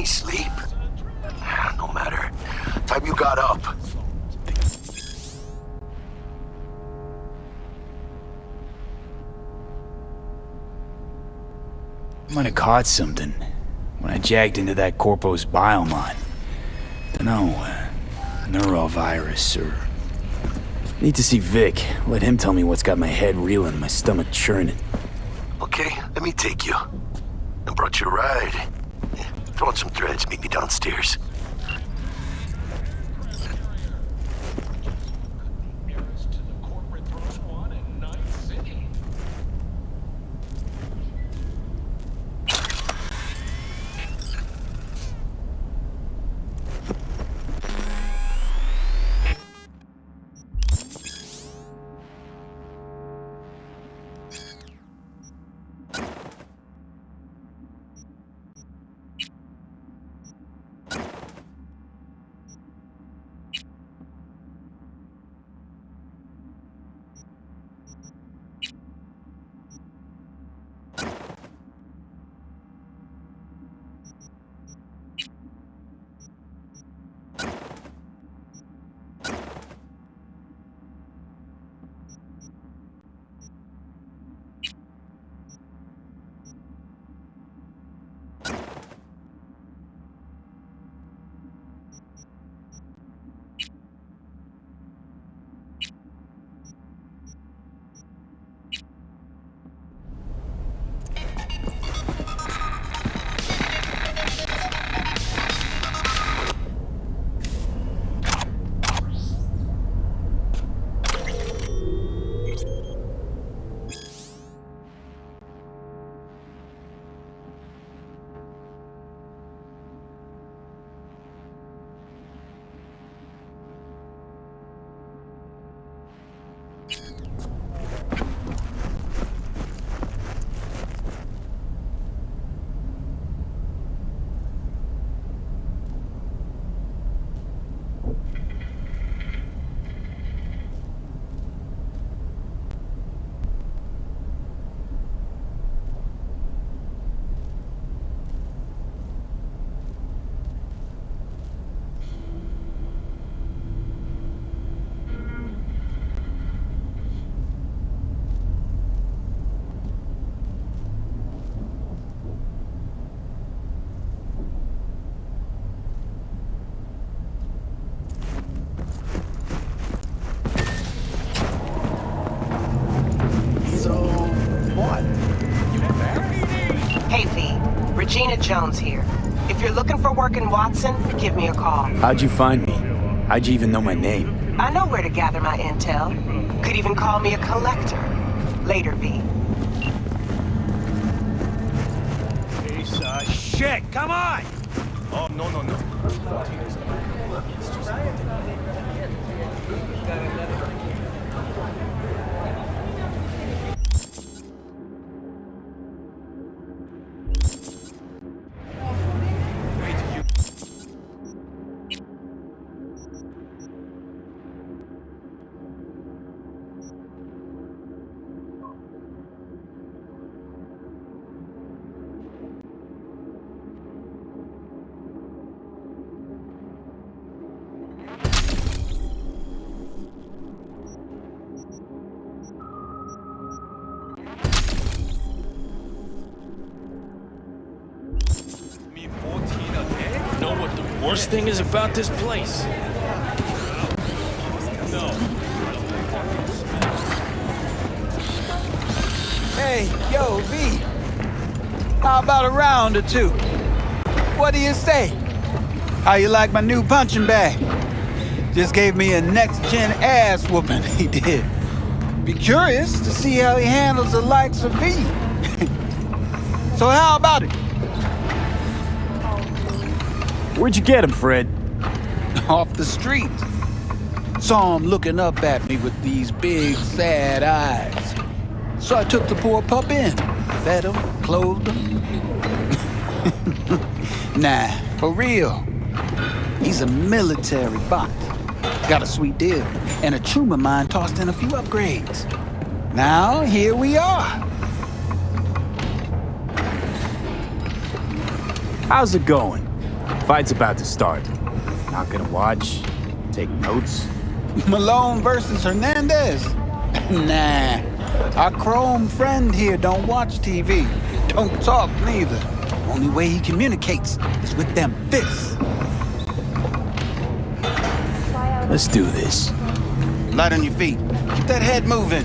sleep? No matter. Time you got up. I might have caught something when I jacked into that Corpo's biomine. Dunno, neurovirus or... Need to see Vic. Let him tell me what's got my head reeling and my stomach churning. Okay, let me take you. I brought you a ride. Throw on some threads, meet me downstairs. Regina Jones here. If you're looking for work in Watson, give me a call. How'd you find me? How'd you even know my name? I know where to gather my intel. Could even call me a collector. Later, V. Piece of shit! Come on! Oh, no. Know what the worst thing is about this place? No. Hey, yo, V. How about a round or two? What do you say? How you like my new punching bag? Just gave me a next-gen ass whooping, he did. Be curious to see how he handles the likes of V. So how about it? Where'd you get him, Fred? Off the street. Saw him looking up at me with these big, sad eyes. So I took the poor pup in. Fed him, clothed him. Nah, for real. He's a military bot. Got a sweet deal, and a tumor mine tossed in a few upgrades. Now, here we are. How's it going? Fight's about to start. Not gonna watch? Take notes? Malone versus Hernandez? Nah. Our chrome friend here don't watch TV. Don't talk neither. Only way he communicates is with them fists. Let's do this. Light on your feet. Keep that head moving.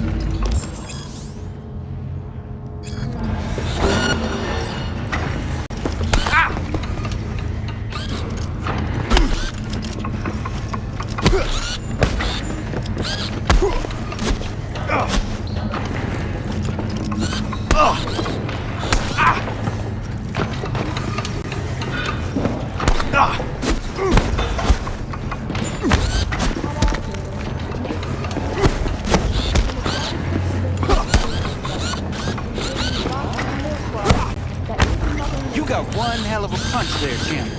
You got one hell of a punch there, champ.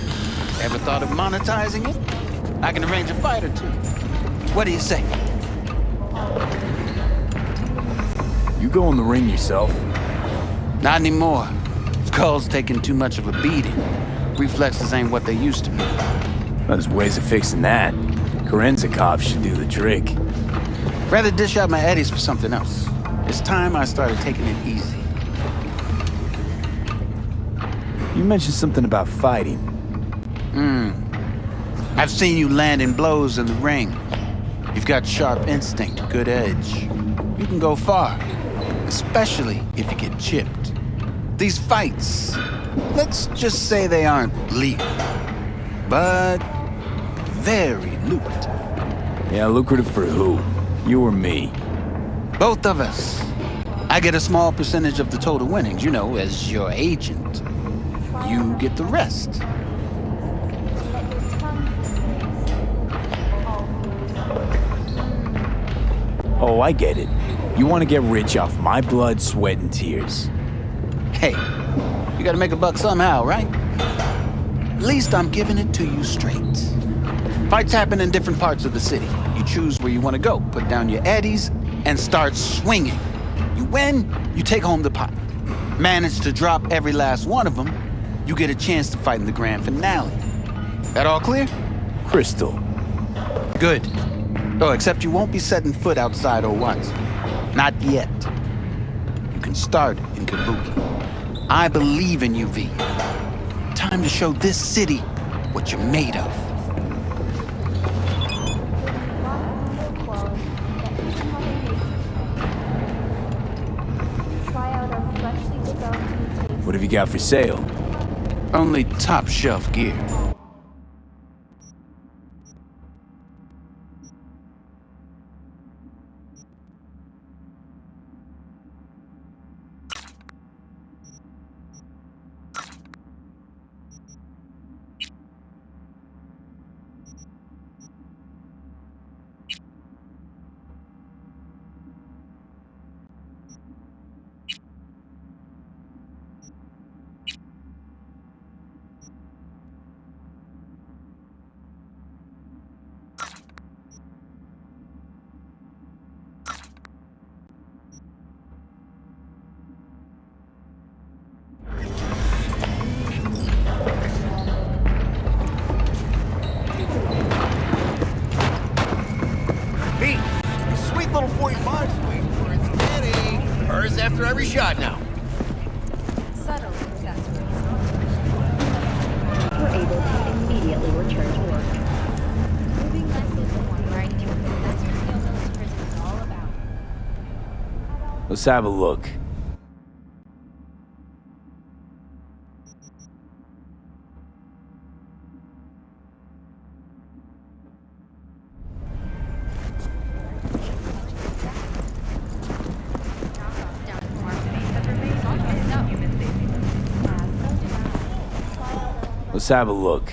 Ever thought of monetizing it? I can arrange a fight or two. What do you say? You go in the ring yourself. Not anymore. Skull's taking too much of a beating. Reflexes ain't what they used to be. There's ways of fixing that. Korenzikov should do the trick. Rather dish out my eddies for something else. It's time I started taking it easy. You mentioned something about fighting. I've seen you landing blows in the ring. You've got sharp instinct, good edge. You can go far, especially if you get chipped. These fights, let's just say they aren't legal, but very lucrative. Yeah, lucrative for who? You or me? Both of us. I get a small percentage of the total winnings, you know, as your agent. You get the rest. Oh, I get it. You want to get rich off my blood, sweat, and tears. Hey, you gotta make a buck somehow, right? At least I'm giving it to you straight. Fights happen in different parts of the city. You choose where you want to go, put down your eddies, and start swinging. You win, you take home the pot. Manage to drop every last one of them, you get a chance to fight in the grand finale. That all clear? Crystal. Good. Oh, except you won't be setting foot outside O1's. Not yet. You can start in Kabuki. I believe in you, V. Time to show this city what you're made of. What have you got for sale? Only top shelf gear. Pete, the sweet little 45's waiting for its Eddie. Hers after every shot now. Subtle accessories. We're able to immediately return to work. Moving message one right to it. That's what Neil prison is all about. Let's have a look. Let's have a look.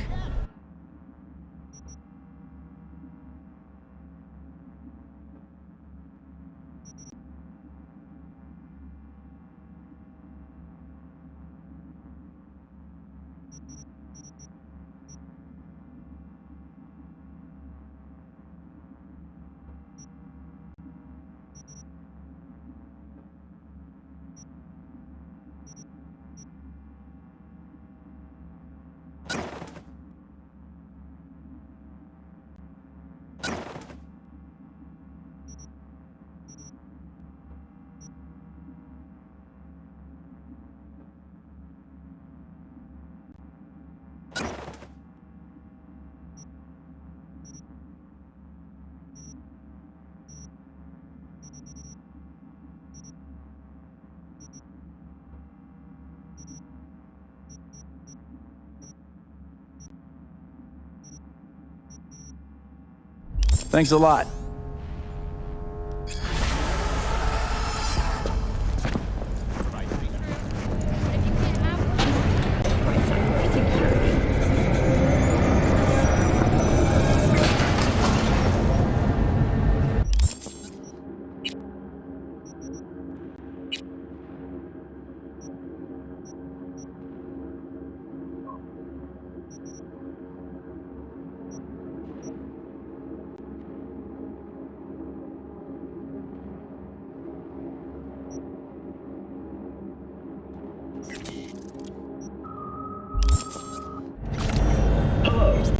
Thanks a lot.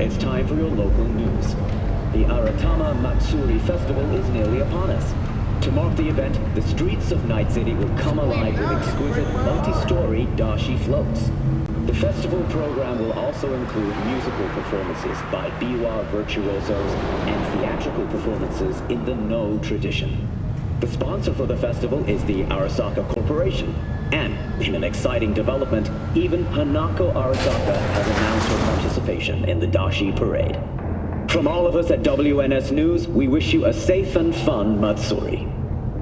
It's time for your local news. The Aratama Matsuri Festival is nearly upon us. To mark the event, the streets of Night City will come alive with exquisite multi-story dashi floats. The festival program will also include musical performances by biwa virtuosos and theatrical performances in the No tradition. The sponsor for the festival is the Arasaka Corporation. And, in an exciting development, even Hanako Arasaka has announced her participation in the Dashi Parade. From all of us at WNS News, we wish you a safe and fun Matsuri.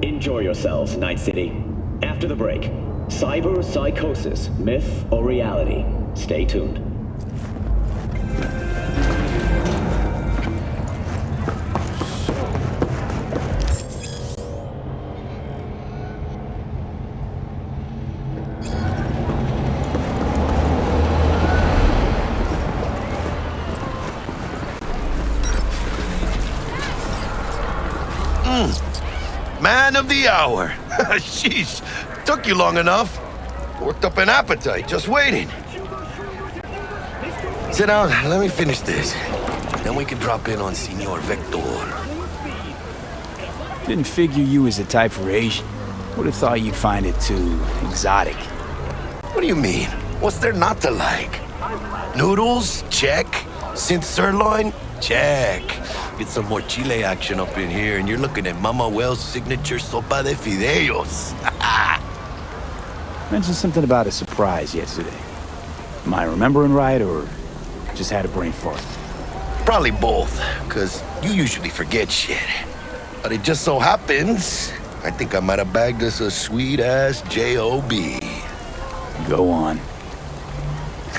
Enjoy yourselves, Night City. After the break, cyber psychosis, myth or reality? Stay tuned. Man of the hour. Sheesh, took you long enough. Worked up an appetite, just waiting. Sit down, let me finish this. Then we can drop in on Senor Vector. Didn't figure you was the type for Asian. Would have thought you'd find it too exotic. What do you mean? What's there not to like? Noodles? Check. Synth sirloin? Check. Get some more Chile action up in here, and you're looking at Mama Wells' signature sopa de fideos. Mentioned something about a surprise yesterday. Am I remembering right, or just had a brain fart? Probably both, because you usually forget shit. But it just so happens, I think I might have bagged us a sweet-ass J.O.B. Go on.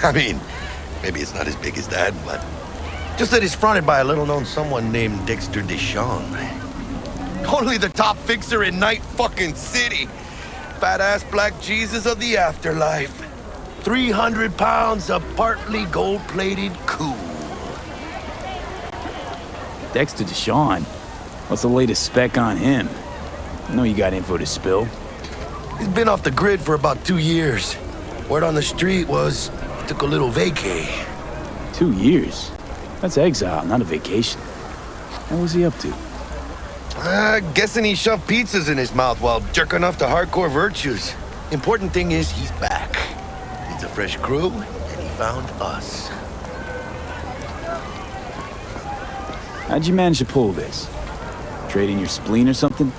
I mean, maybe it's not as big as that, but just that it's fronted by a little-known someone named Dexter Deshawn. Only the top fixer in Night fucking City. Fat-ass black Jesus of the afterlife. 300 pounds of partly gold-plated cool. Dexter Deshawn? What's the latest spec on him? I know you got info to spill. He's been off the grid for about 2 years. Word on the street was he took a little vacay. 2 years? That's exile, not a vacation. What was he up to? Guessing he shoved pizzas in his mouth while jerking off to hardcore virtues. Important thing is he's back. Needs a fresh crew, and he found us. How'd you manage to pull this? Trading your spleen or something?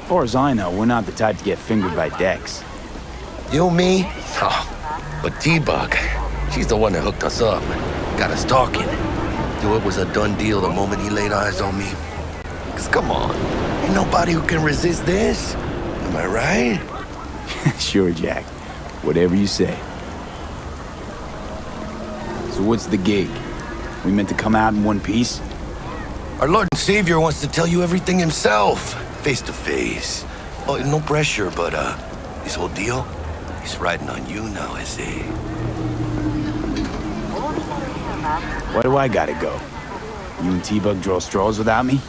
As far as I know, we're not the type to get fingered by Dex. You, me? Oh, but T-Bug, she's the one that hooked us up. Got us talking. Knew it was a done deal the moment he laid eyes on me. Cause come on, ain't nobody who can resist this. Am I right? Sure, Jack. Whatever you say. So what's the gig? We meant to come out in one piece? Our Lord and Savior wants to tell you everything himself, face to face. Oh, no pressure, but this whole deal, he's riding on you now, I say. Why do I gotta go? You and T-Bug draw straws without me?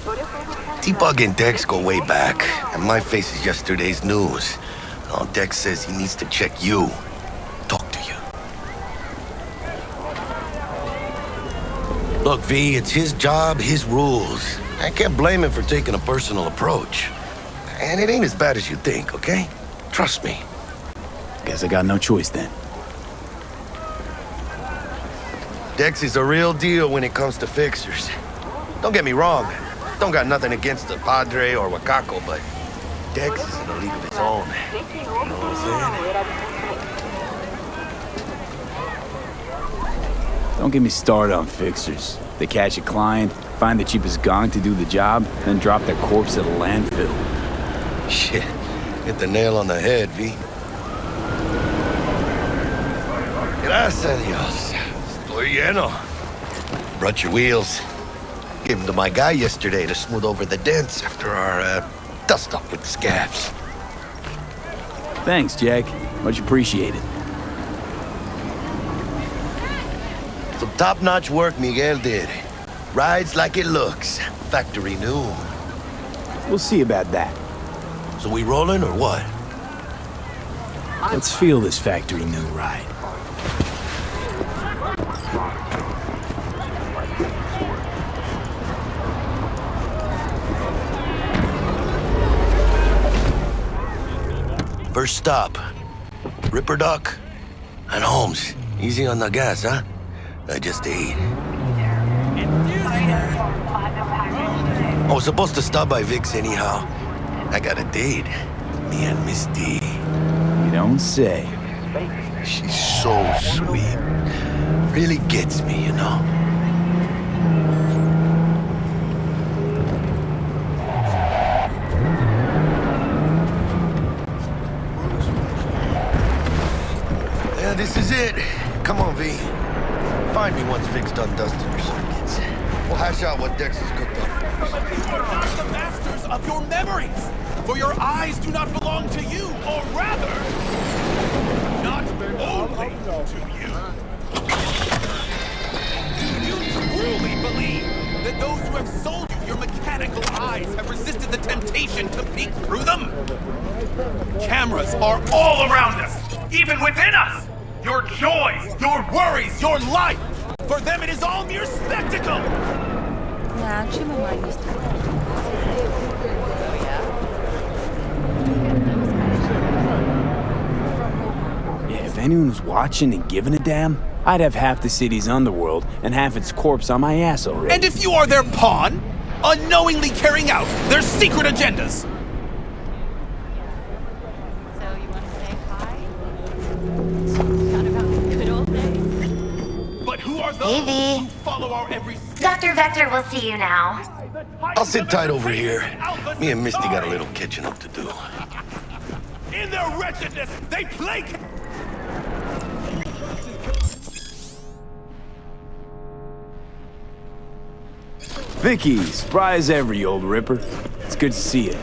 T-Bug and Dex go way back, and my face is yesterday's news. Oh, Dex says he needs to check you. Talk to you. Look, V, it's his job, his rules. I can't blame him for taking a personal approach. And it ain't as bad as you think, okay? Trust me. Guess I got no choice then. Dex is a real deal when it comes to fixers. Don't get me wrong. Don't got nothing against the Padre or Wakako, but Dex is in a league of his own. You know what I'm saying? Don't get me started on fixers. They catch a client, Find the cheapest gong to do the job, then drop their corpse at a landfill. Shit. Hit the nail on the head, V. Gracias a Dios. Estoy lleno. Brought your wheels. Gave them to my guy yesterday to smooth over the dents after our dust-up with the scabs. Thanks, Jack. Much appreciated. Some top-notch work Miguel did. Rides like it looks. Factory new. We'll see about that. So we rolling or what? Let's feel this factory new ride. First stop. Ripperdoc and Holmes. Easy on the gas, huh? I just ate. I was supposed to stop by Vic's anyhow. I got a date. Me and Misty. You don't say. She's so sweet. Really gets me, you know? Yeah, this is it. Come on, V. Find me once Vic's done dusting your circuits. We'll hash out what Dex has cooked up. You are not the masters of your memories, for your eyes do not belong to you, or rather, not only to you. Do you truly believe that those who have sold you your mechanical eyes have resisted the temptation to peek through them? Cameras are all around us, even within us. Your joys, your worries, your life. For them, it is all mere spectacle. Yeah, if anyone was watching and giving a damn, I'd have half the city's underworld and half its corpse on my ass already. And if you are their pawn, unknowingly carrying out their secret agendas. So you want to say hi? Not about the good old days? But who are those Hey, who follow our every Dr. Vector will see you now. I'll sit tight over here. Me and Misty got a little catching up to do. In their wretchedness, they placate. Vicky, spry as ever, you old ripper. It's good to see you.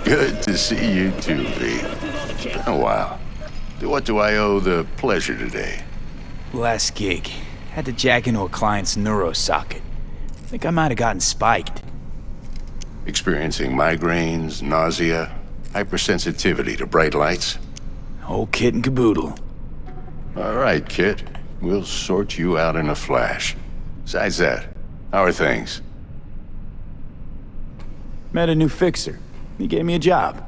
Good to see you too, V. Been a while. What do I owe the pleasure today? Last gig. Had to jack into a client's neuro socket. Think I might have gotten spiked. Experiencing migraines, nausea, hypersensitivity to bright lights? Whole kit and caboodle. All right, kid. We'll sort you out in a flash. Besides that, how are things? Met a new fixer. He gave me a job.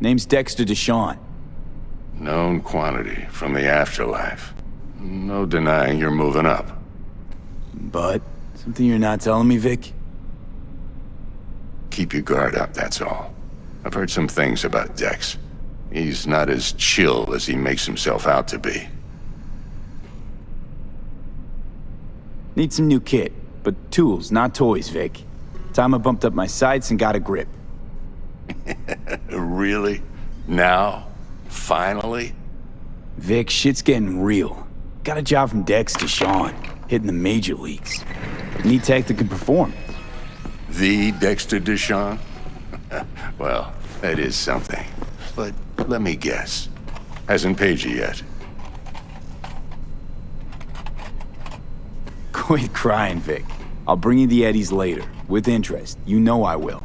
Name's Dexter Deshawn. Known quantity from the afterlife. No denying you're moving up. But, something you're not telling me, Vic? Keep your guard up, that's all. I've heard some things about Dex. He's not as chill as he makes himself out to be. Need some new kit, but tools, not toys, Vic. Time I bumped up my sights and got a grip. Really? Now? Finally? Vic, shit's getting real. Got a job from Dex Deshawn, hitting the major leagues. Need tech that can perform. The Dexter Deshawn? Well, that is something. But let me guess. Hasn't paid you yet. Quit crying, Vic. I'll bring you the eddies later, with interest. You know I will.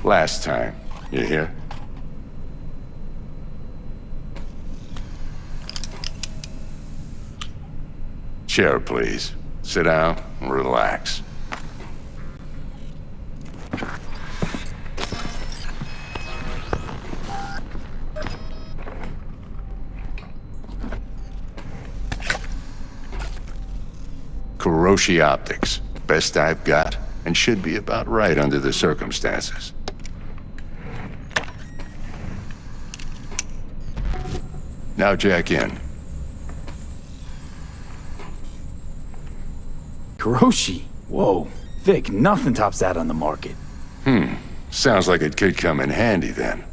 Last time. You hear? Chair, please. Sit down and relax. Kuroshi Optics. Best I've got, and should be about right under the circumstances. Now jack in. Kuroshi? Whoa. Vic, nothing tops that on the market. Sounds like it could come in handy then.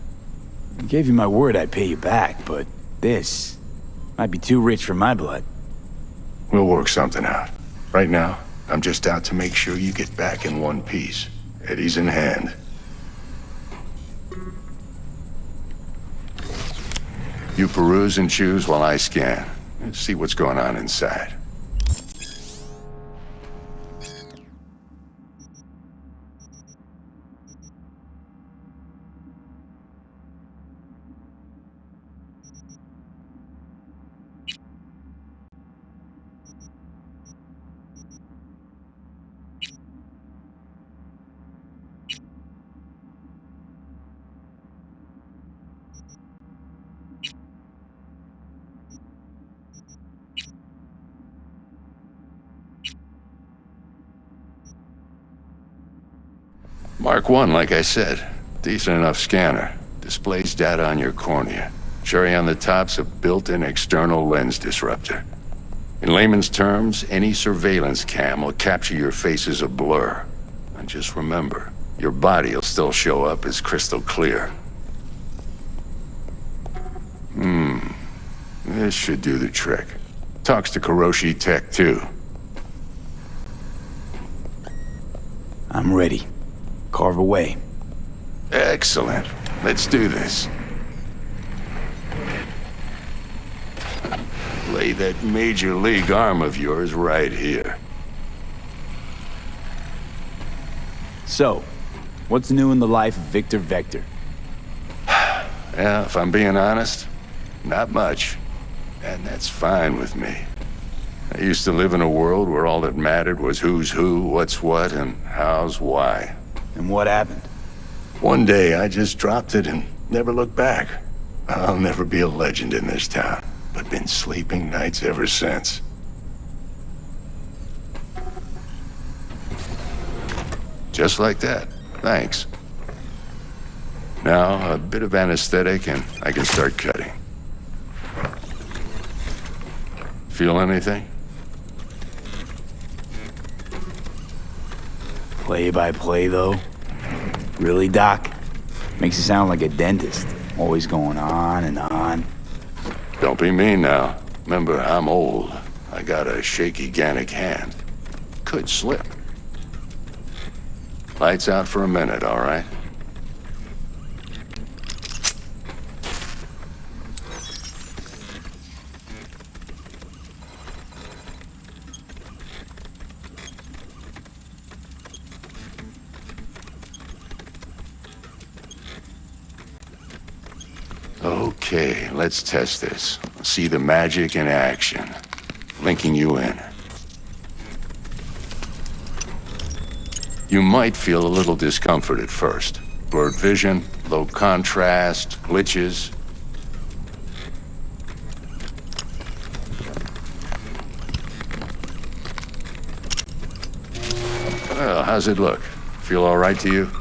I gave you my word I'd pay you back, but this might be too rich for my blood. We'll work something out. Right now, I'm just out to make sure you get back in one piece. Eddie's in hand. You peruse and choose while I scan. Let's see what's going on inside. Mark 1, like I said. Decent enough scanner. Displays data on your cornea. Cherry on the top's a built-in external lens disruptor. In layman's terms, any surveillance cam will capture your face as a blur. And just remember, your body will still show up as crystal clear. This should do the trick. Talks to Kuroshi Tech, too. I'm ready. Carve away. Excellent. Let's do this. Lay that major league arm of yours right here. So, what's new in the life of Victor Vector? Yeah, if I'm being honest, not much. And that's fine with me. I used to live in a world where all that mattered was who's who, what's what, and how's why. And what happened? One day, I just dropped it and never looked back. I'll never be a legend in this town, but been sleeping nights ever since. Just like that. Thanks. Now, a bit of anesthetic and I can start cutting. Feel anything? Play by play, though? Really, Doc? Makes you sound like a dentist. Always going on and on. Don't be mean now. Remember, I'm old. I got a shaky Gannic hand. Could slip. Lights out for a minute, all right? Okay, let's test this. See the magic in action. Linking you in. You might feel a little discomfort at first. Blurred vision, low contrast, glitches. Well, how's it look? Feel all right to you?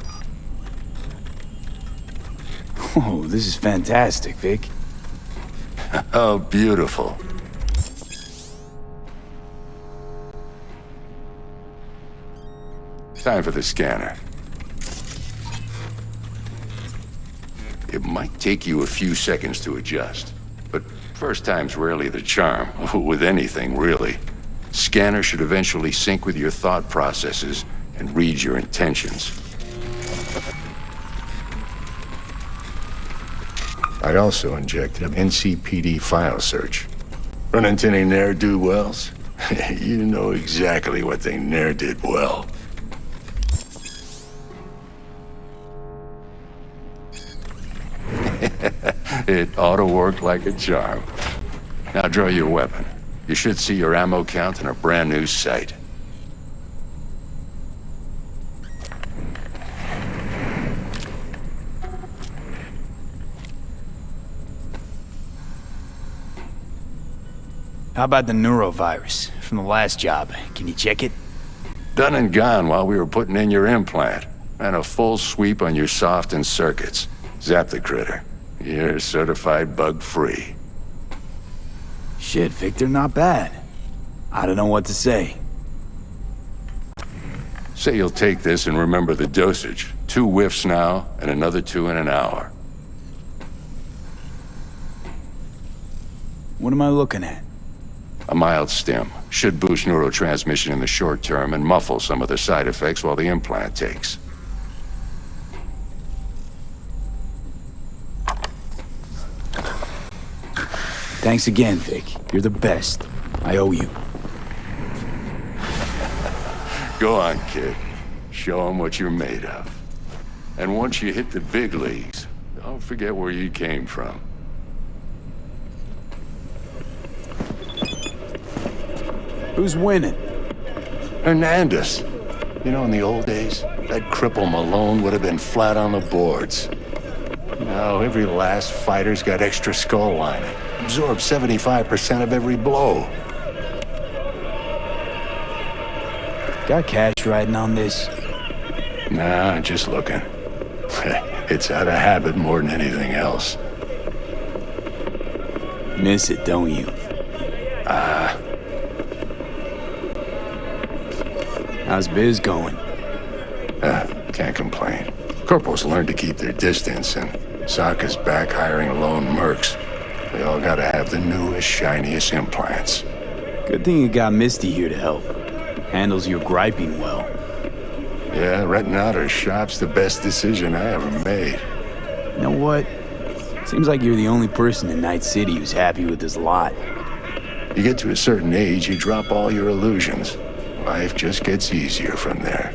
Oh, this is fantastic, Vic. Oh, beautiful. Time for the scanner. It might take you a few seconds to adjust, but first time's rarely the charm, with anything, really. Scanner should eventually sync with your thought processes and read your intentions. I also injected an NCPD file search. Run into any ne'er-do-wells? You know exactly what they ne'er did well. It ought to work like a charm. Now draw your weapon. You should see your ammo count in a brand new sight. How about the neurovirus from the last job? Can you check it? Done and gone while we were putting in your implant. And a full sweep on your soft and circuits. Zap the critter. You're certified bug-free. Shit, Victor, not bad. I don't know what to say. Say you'll take this and remember the dosage. 2 whiffs now, and another 2 in an hour. What am I looking at? A mild stim. Should boost neurotransmission in the short term and muffle some of the side effects while the implant takes. Thanks again, Vic. You're the best. I owe you. Go on, kid. Show them what you're made of. And once you hit the big leagues, don't forget where you came from. Who's winning? Hernandez. You know, in the old days, that cripple Malone would have been flat on the boards. Now, every last fighter's got extra skull lining. Absorbs 75% of every blow. Got cash riding on this? Nah, just looking. It's out of habit more than anything else. Miss it, don't you? How's biz going? Can't complain. Corporals learn to keep their distance, and Sokka's back hiring lone mercs. They all gotta have the newest, shiniest implants. Good thing you got Misty here to help. Handles your griping well. Yeah, renting out her shop's the best decision I ever made. You know what? Seems like you're the only person in Night City who's happy with this lot. You get to a certain age, you drop all your illusions. Life just gets easier from there.